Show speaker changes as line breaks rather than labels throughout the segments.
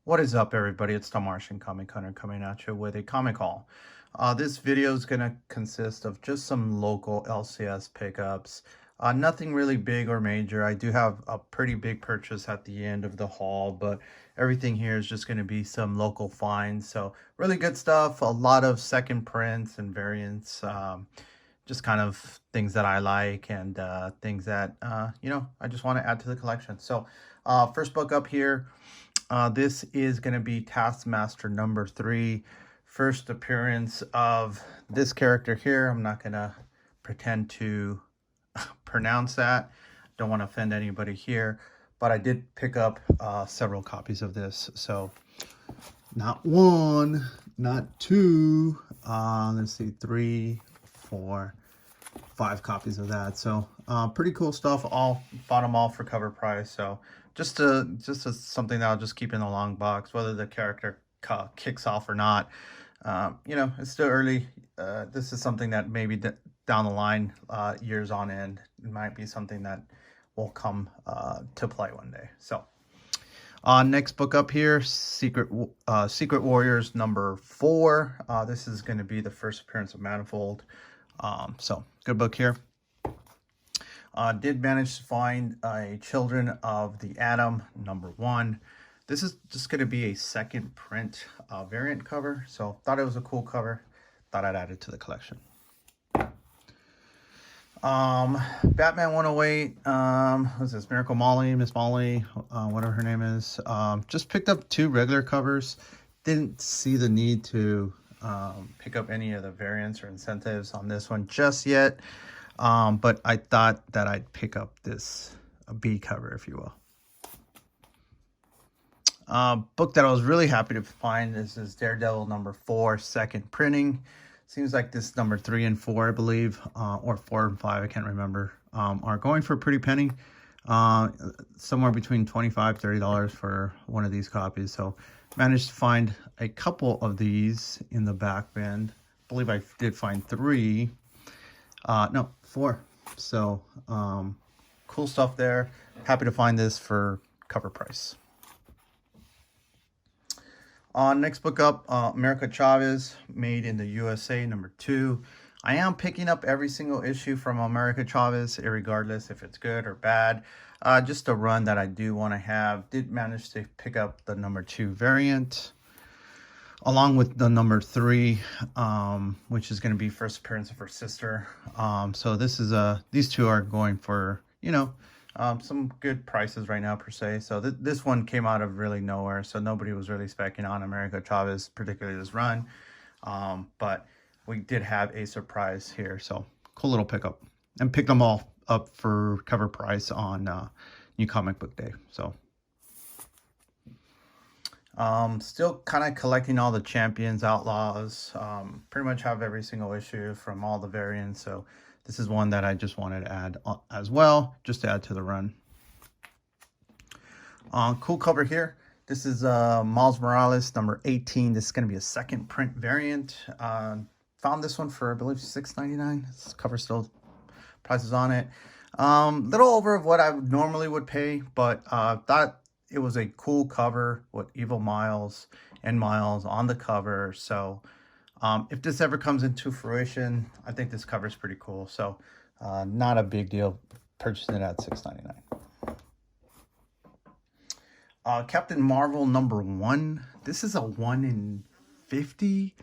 What is up, everybody? It's the Martian Comic Hunter coming at you with a comic haul. This video is going to consist of just some local LCS pickups. Nothing really big or major. I do have a pretty big purchase at the end of the haul, but everything here is just going to be some local finds. So really good stuff. A lot of second prints and variants. Just kind of things that I like and things that, I just want to add to the collection. So first book up here. This is going to be Taskmaster number 3, first appearance of this character here. I'm not going to pretend to pronounce that. Don't want to offend anybody here, but I did pick up several copies of this. So not one, not two, let's see, 3, 4, 5 copies of that. So pretty cool stuff. All bought them all for cover price. So just something that I'll just keep in the long box, whether the character kicks off or not. It's still early. This is something that maybe down the line, years on end, it might be something that will come to play one day. So next book up here, Secret Warriors number 4. This is going to be the first appearance of Manifold. So good book here. Did manage to find a Children of the Atom number 1. This is just going to be a second print variant cover. So thought it was a cool cover. Thought I'd add it to the collection. Batman 108. What's this? Miracle Molly, Miss Molly, whatever her name is. Just picked up 2 regular covers. Didn't see the need to pick up any of the variants or incentives on this one just yet. But I thought that I'd pick up this B cover, if you will. Book that I was really happy to find. This is Daredevil number 4, second printing. Seems like this number 3 and 4, I believe, or 4 and 5, I can't remember, are going for a pretty penny. Somewhere between $25 to $30 for one of these copies. So managed to find a couple of these in the back bin. I believe I did find 3. No, 4. So cool stuff there. Happy to find this for cover price. Next book up, America Chavez, Made in the USA number 2. I am picking up every single issue from America Chavez, regardless if it's good or bad. Just a run that I do want to have. Did manage to pick up the number 2 variant, along with the number 3, which is going to be first appearance of her sister. So this is these 2 are going for, some good prices right now per se. So this one came out of really nowhere, so nobody was really specking on America Chavez, particularly this run. But we did have a surprise here, so cool little pickup, and picked them all up for cover price on New Comic Book Day. So still kind of collecting all the Champions Outlaws. Pretty much have every single issue from all the variants. So this is one that I just wanted to add as well, just to add to the run. Cool cover here. This is Miles Morales number 18. This is going to be a second print variant. Found this one for, I believe, $6.99. This cover still prices on it. Little over of what I normally would pay, but thought it was a cool cover with Evil Miles and Miles on the cover. So if this ever comes into fruition, I think this cover is pretty cool. So not a big deal purchasing it at $6.99. Captain Marvel number 1. This is a 1 in 50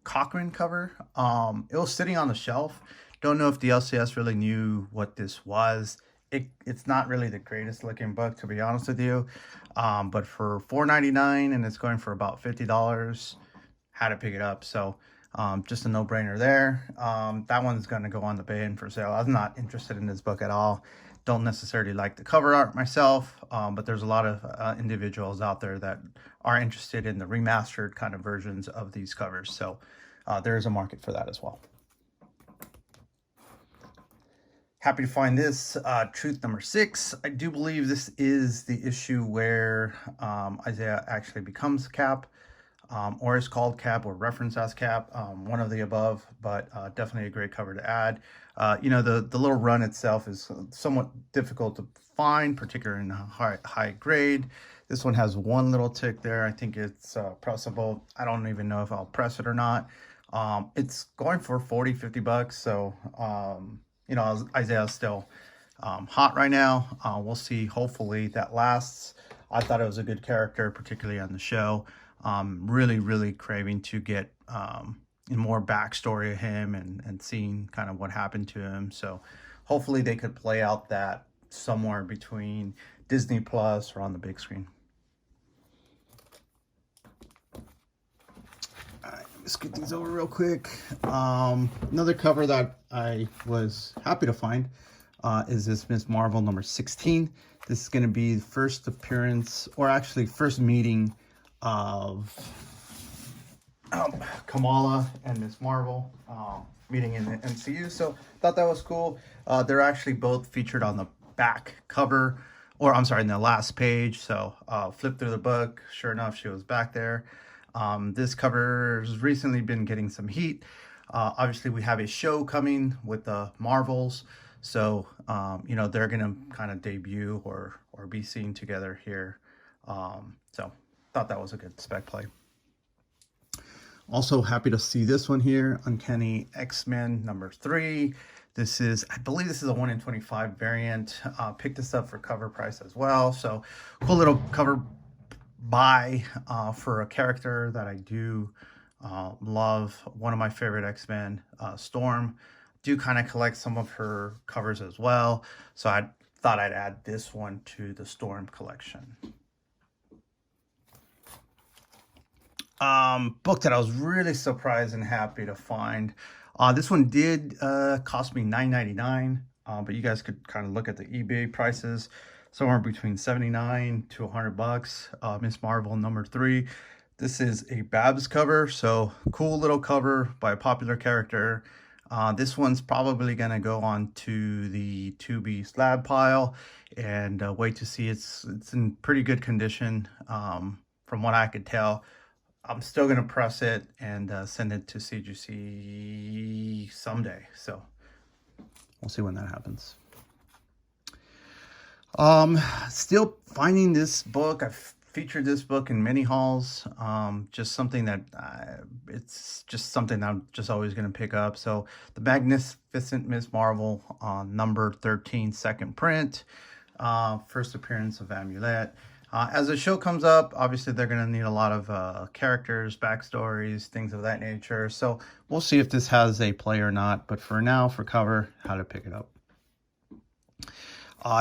Cochrane cover. It was sitting on the shelf. Don't know if the LCS really knew what this was. It's not really the greatest looking book, to be honest with you. But for $4.99 and it's going for about $50, had to pick it up. So just a no-brainer there. That one's going to go on the bin for sale. I'm not interested in this book at all. Don't necessarily like the cover art myself, but there's a lot of individuals out there that are interested in the remastered kind of versions of these covers. So there is a market for that as well. Happy to find this, Truth number 6. I do believe this is the issue where Isaiah actually becomes Cap. or is called Cap or referenced as Cap, one of the above, but definitely a great cover to add. You know, the little run itself is somewhat difficult to find, particularly in high grade. This one has one little tick there. I think it's pressable. I don't even know if I'll press it or not. It's going for 40, 50 bucks. So, you know, Isaiah's still hot right now. We'll see. Hopefully that lasts. I thought it was a good character, particularly on the show. Really craving to get more backstory of him and seeing kind of what happened to him. So hopefully they could play out that somewhere between Disney Plus or on the big screen. All right, let's get these over real quick. Another cover that I was happy to find is this Ms. Marvel number 16. This is going to be the first appearance, or actually first meeting of Kamala and Ms. Marvel meeting in the MCU. So thought that was cool. They're actually both featured on the back cover, or I'm sorry, in the last page. So flip through the book. Sure enough, she was back there. This cover has recently been getting some heat. Obviously, we have a show coming with the Marvels. So, you know, they're going to kind of debut or be seen together here. So thought that was a good spec play. Also happy to see this one here, Uncanny X-Men number 3. This is, I believe this is a 1 in 25 variant. Picked this up for cover price as well. So cool little cover buy for a character that I do love. One of my favorite X-Men, Storm. Do kind of collect some of her covers as well. So I thought I'd add this one to the Storm collection. Book that I was really surprised and happy to find. This one did cost me $9.99, but you guys could kind of look at the eBay prices, somewhere between 79 to 100 bucks. Ms. Marvel number 3. This is a Babs cover, so cool little cover by a popular character. This one's probably gonna go on to the 2B slab pile, and wait to see. It's in pretty good condition, from what I could tell. I'm still going to press it and send it to CGC someday. So we'll see when that happens. Still finding this book. I've featured this book in many hauls. Just something that it's just something I'm just always going to pick up. So the Magnificent Ms. Marvel number 13 second print. First appearance of Amulet. As the show comes up, obviously they're going to need a lot of characters, backstories, things of that nature. So we'll see if this has a play or not. But for now, for cover, how to pick it up.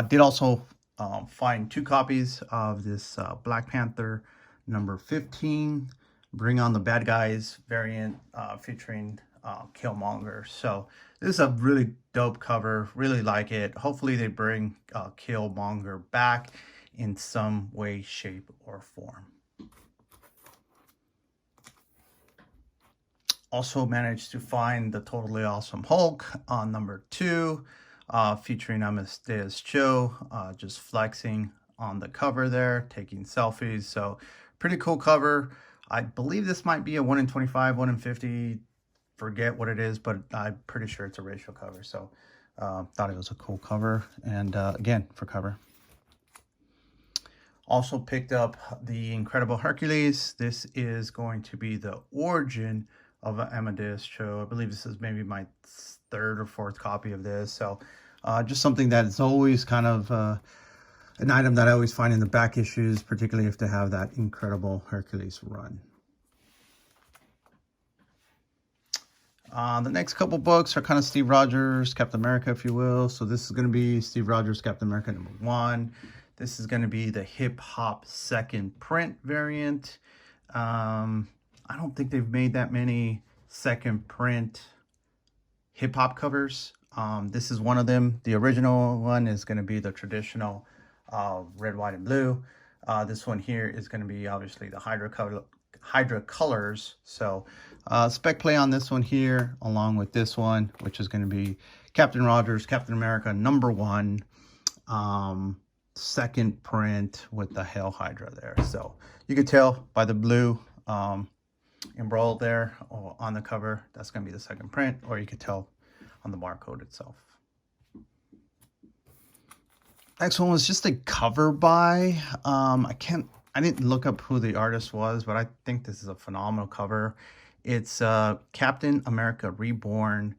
Did also find 2 copies of this Black Panther number 15, Bring on the Bad Guys variant featuring Killmonger. So this is a really dope cover. Really like it. Hopefully they bring Killmonger back in some way, shape, or form. Also managed to find the Totally Awesome Hulk on number 2, featuring Amadeus Cho, just flexing on the cover there, taking selfies. So pretty cool cover. I believe this might be a 1 in 25, 1 in 50. Forget what it is, but I'm pretty sure it's a racial cover. So thought it was a cool cover. And again, for cover. Also picked up the Incredible Hercules. This is going to be the origin of Amadeus Cho. I believe this is maybe my 3rd or 4th copy of this. So just something that is always kind of an item that I always find in the back issues, particularly if they have that Incredible Hercules run. The next couple books are kind of Steve Rogers, Captain America, if you will. So this is going to be Steve Rogers, Captain America number 1. This is going to be the hip hop second print variant. I don't think they've made that many second print hip hop covers. This is one of them. The original one is going to be the traditional red, white, and blue. This one here is going to be obviously the Hydra colors. So spec play on this one here, along with this one, which is going to be Captain Rogers, Captain America number 1. Second print with the Hail Hydra there. So you can tell by the blue, embroiled there on the cover. That's going to be the second print, or you could tell on the barcode itself. Next one was just a cover by, I didn't look up who the artist was, but I think this is a phenomenal cover. It's Captain America Reborn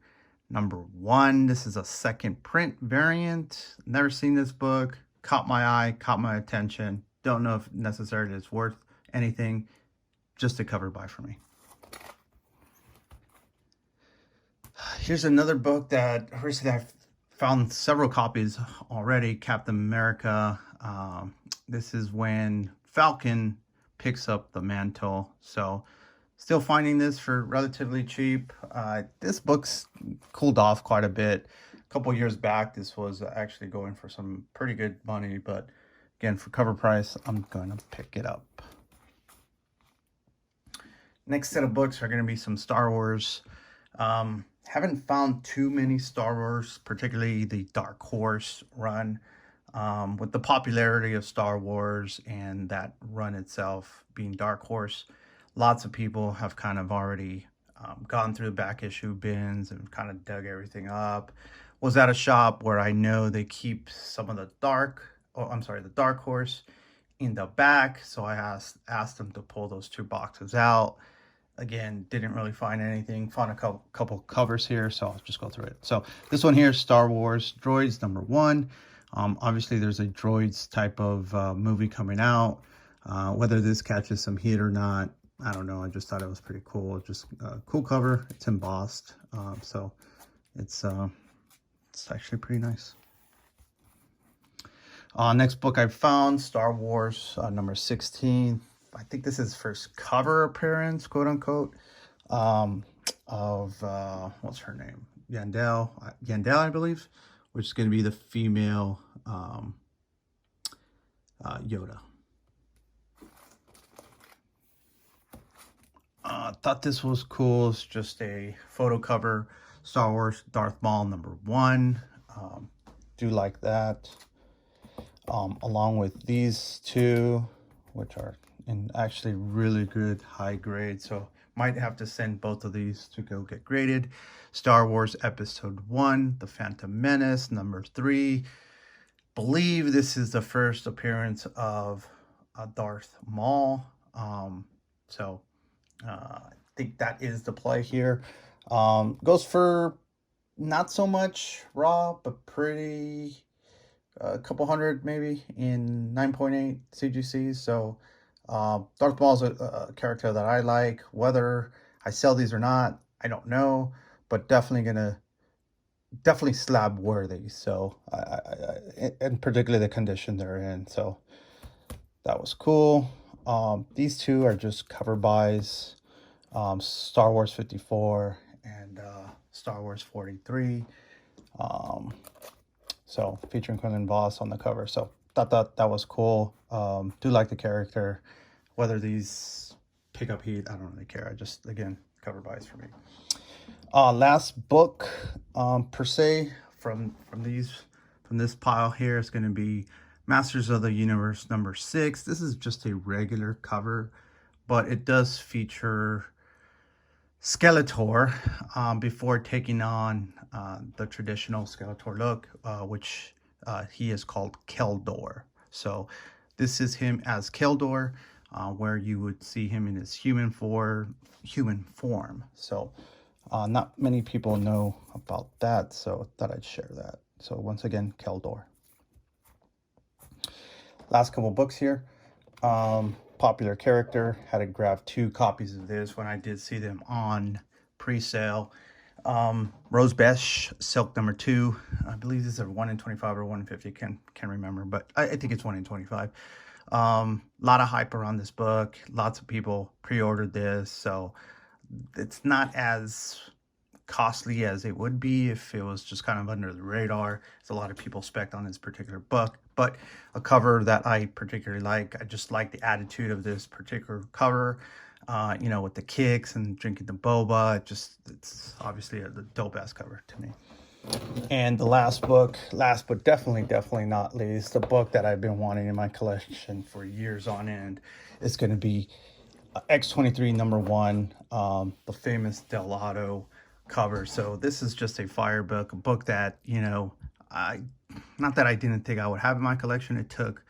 #1. This is a second print variant. Never seen this book. Caught my eye, caught my attention. Don't know if necessarily it's worth anything. Just a cover by for me. Here's another book that recently I found several copies already. Captain America. This is when Falcon picks up the mantle. So still finding this for relatively cheap. This book's cooled off quite a bit. A couple years back, this was actually going for some pretty good money. But again, for cover price, I'm going to pick it up. Next set of books are going to be some Star Wars. Haven't found too many Star Wars, particularly the Dark Horse run. With the popularity of Star Wars and that run itself being Dark Horse, lots of people have kind of already gone through the back issue bins and kind of dug everything up. Was at a shop where I know they keep some of the Dark Horse in the back. So I asked them to pull those 2 boxes out. Again, didn't really find anything. Found a couple covers here, so I'll just go through it. So this one here is Star Wars Droids #1. Obviously, there's a Droids type of movie coming out. Whether this catches some heat or not, I don't know. I just thought it was pretty cool. Just a cool cover. It's embossed, so it's actually pretty nice. Next book I found, Star Wars #16. I think this is first cover appearance, quote unquote, of what's her name? Yandel, I believe, which is going to be the female Yoda. Thought this was cool. It's just a photo cover. Star Wars Darth Maul #1. Do like that. Along with these 2, which are in actually really good high grade. So might have to send both of these to go get graded. Star Wars Episode 1, The Phantom Menace #3. Believe this is the first appearance of Darth Maul. So I think that is the play here. Goes for not so much raw, but pretty, a couple hundred maybe in 9.8 CGC. So Darth Maul is a character that I like. Whether I sell these or not, I don't know, but definitely slab worthy. So and particularly the condition they're in. So that was cool. These 2 are just cover buys. Star Wars 54 and Star Wars 43. So featuring Quinlan Voss on the cover. So thought that was cool. Do like the character. Whether these pick up heat, I don't really care. I just, again, cover buys for me. Last book per se from this pile here is going to be Masters of the Universe #6. This is just a regular cover, but it does feature Skeletor before taking on the traditional Skeletor look, which he is called Keldor. So this is him as Keldor, where you would see him in his human form. So not many people know about that, so I thought I'd share that. So once again, Keldor. Last couple books here. Popular character. Had to grab 2 copies of this when I did see them on pre-sale. Rose Besh Silk #2. I believe this is a 1 in 25 or 1 in 50. Can't remember, but I think it's 1 in 25. Lot of hype around this book. Lots of people pre-ordered this, so it's not as costly as it would be if it was just kind of under the radar. There's a lot of people spec'd on this particular book, but a cover that I particularly like. I just like the attitude of this particular cover, you know, with the kicks and drinking the boba. It's obviously the dope ass cover to me. And the last but definitely not least, the book that I've been wanting in my collection for years on end is going to be X-23 #1, the famous Delgado cover. So this is just a fire book, a book that, you know, not that I didn't think I would have in my collection. It took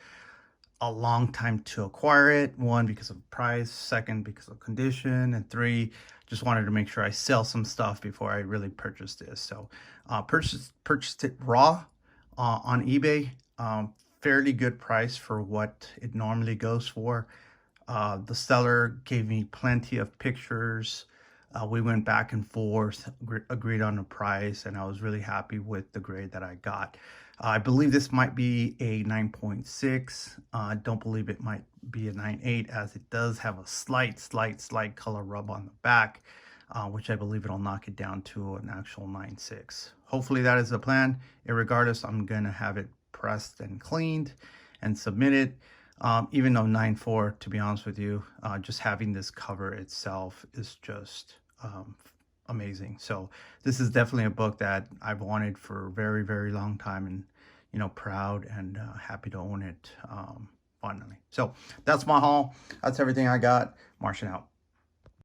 a long time to acquire it. One, because of price. Second, because of condition. And three, just wanted to make sure I sell some stuff before I really purchased this. So purchased it raw on eBay. Fairly good price for what it normally goes for. The seller gave me plenty of pictures. We went back and forth, agreed on the price, and I was really happy with the grade that I got. I believe this might be a 9.6. I don't believe it might be a 9.8, as it does have a slight color rub on the back, which I believe it'll knock it down to an actual 9.6. Hopefully that is the plan. Irregardless, I'm going to have it pressed and cleaned and submitted. Even though 9.4, to be honest with you, just having this cover itself is just amazing. So this is definitely a book that I've wanted for a very long time, and, you know, proud and happy to own it finally. So that's my haul. That's everything I got. Martian out.